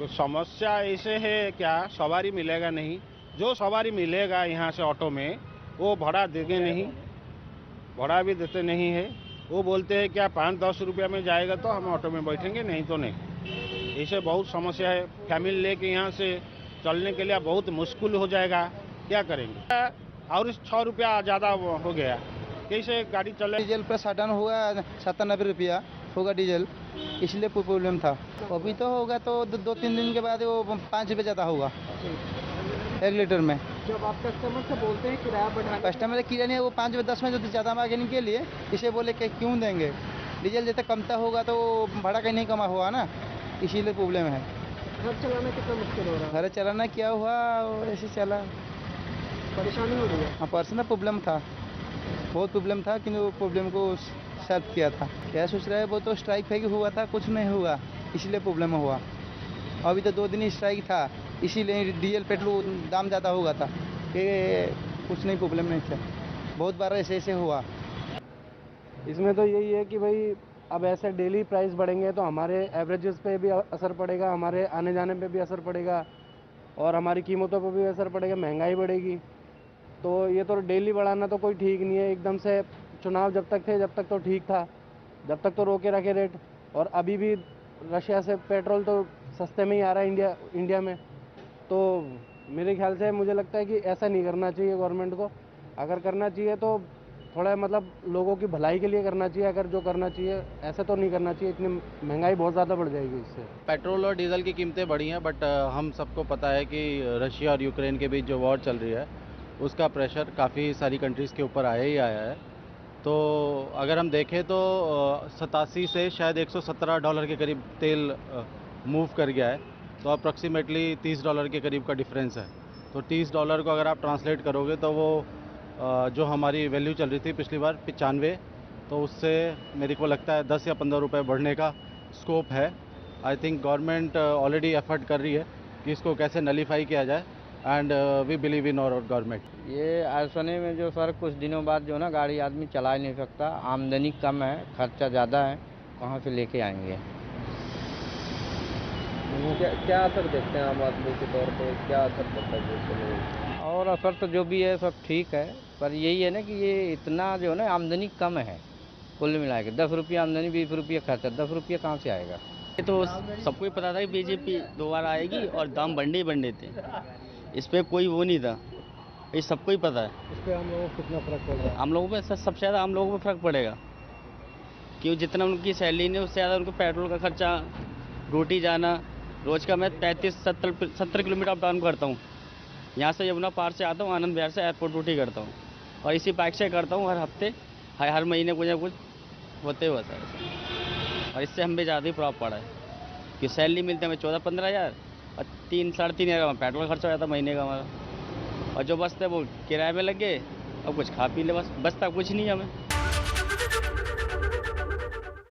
तो समस्या ऐसे है क्या, सवारी मिलेगा नहीं। जो सवारी मिलेगा यहाँ से ऑटो में वो भाड़ा देंगे नहीं, भाड़ा भी देते नहीं है। वो बोलते हैं क्या 5-10 रुपया में जाएगा तो हम ऑटो में बैठेंगे, नहीं तो नहीं। ऐसे बहुत समस्या है। फैमिली लेके यहाँ से चलने के लिए बहुत मुश्किल हो जाएगा, क्या करेंगे। और 6 रुपया ज़्यादा हो गया, कैसे गाड़ी चले। डीजल पर सडन हुआ 97 रुपया होगा डीजल, इसलिए प्रॉब्लम था। अभी तो होगा तो 2-3 दिन के बाद वो 5 रुपये ज़्यादा होगा 1 लीटर में। जब आप कस्टमर से बोलते हैं किराया बढ़ाने, कस्टमर किराया नहीं है, वो 5-10 में जो ज़्यादा मांगने के लिए इसे बोले कि क्यों देंगे, डीजल जितना कमता होगा तो भाड़ा कहीं नहीं कमा हुआ ना, इसीलिए प्रॉब्लम है। घर चलाना कितना मुश्किल हो रहा है? घर चलाना क्या हुआ, ऐसे चला, परेशानी हो रही है? हाँ पर्सनल प्रॉब्लम था, बहुत प्रॉब्लम था, किंतु वो प्रॉब्लम को सॉल्व किया था। क्या सोच रहा है, वो तो स्ट्राइक फैक हुआ था, कुछ नहीं हुआ, इसलिए प्रॉब्लम हुआ। अभी तो 2 दिन ही स्ट्राइक था, इसीलिए डीजल पेट्रोल दाम ज़्यादा हुआ था, कि कुछ नहीं प्रॉब्लम नहीं था। बहुत बार ऐसे हुआ। इसमें तो यही है कि भाई अब ऐसे डेली प्राइस बढ़ेंगे तो हमारे एवरेजेस पे भी असर पड़ेगा, हमारे आने जाने पे भी असर पड़ेगा और हमारी कीमतों पर भी असर पड़ेगा, महंगाई बढ़ेगी। तो ये तो डेली बढ़ाना तो कोई ठीक नहीं है। एकदम से चुनाव जब तक थे जब तक तो ठीक था, जब तक तो रोके रखे रेट, और अभी भी रशिया से पेट्रोल तो सस्ते में ही आ रहा है इंडिया में। तो मेरे ख्याल से मुझे लगता है कि ऐसा नहीं करना चाहिए गवर्नमेंट को। अगर करना चाहिए तो थोड़ा मतलब लोगों की भलाई के लिए करना चाहिए, अगर जो करना चाहिए ऐसे तो नहीं करना चाहिए। इतनी महंगाई बहुत ज़्यादा बढ़ जाएगी इससे। पेट्रोल और डीजल की कीमतें बढ़ी हैं, बट हम सबको पता है कि रशिया और यूक्रेन के बीच जो वॉर चल रही है उसका प्रेशर काफ़ी सारी कंट्रीज़ के ऊपर आया ही आया है। तो अगर हम देखें तो 87 से शायद $117 के करीब तेल मूव कर गया है, तो अप्रॉक्सीमेटली $30 के करीब का डिफरेंस है। तो $30 को अगर आप ट्रांसलेट करोगे तो वो जो हमारी वैल्यू चल रही थी पिछली बार 95, तो उससे मेरे को लगता है 10 या 15 रुपये बढ़ने का स्कोप है। I think government already effort कर रही है कि इसको कैसे नलीफाई किया जाए, and we believe in our government. ये आसने में जो सर कुछ दिनों बाद जो ना गाड़ी आदमी चला ही नहीं सकता, आमदनी कम है, खर्चा ज़्यादा है, कहाँ से लेके आएंगे। क्या असर देखते हैं आम आदमी के तौर पे, क्या असर पड़ता है? और असर तो जो भी है सब ठीक है, पर यही है ना कि ये इतना जो है ना आमदनी कम है, कुल मिला के 10 रुपये आमदनी 20 रुपये खर्चा, 10 रुपये कहाँ से आएगा। ये तो सबको ही पता था कि बीजेपी दोबारा आएगी और दाम बढ़ने थे, इस पर कोई वो नहीं था, ये सबको ही पता है। इस पर हम लोगों को कितना फर्क पड़ रहा है? हम लोगों पे सबसे ज़्यादा हम लोगों पे फ़र्क पड़ेगा, क्योंकि जितना उनकी सैलरी नहीं उससे ज़्यादा उनको पेट्रोल का खर्चा, रोटी जाना। रोज़ का मैं 35-70 किलोमीटर अप डाउन करता हूँ। यहाँ से यमुना पार से आता हूँ, आनंद विहार से एयरपोर्ट ड्यूटी करता हूँ, और इसी बाइक से करता हूँ हर हफ्ते, हर महीने कुछ ना कुछ होते हुआ था। और इससे हम भी ज़्यादा ही प्रभाव पड़ा है कि सैलरी मिलती है हमें 14-15 हज़ार, और 3-3.5 हज़ार का पेट्रोल खर्चा हो जाता महीने का हमारा, और जो बचते वो किराए में लग गए और कुछ खा पी ले, बस बचता कुछ नहीं हमें।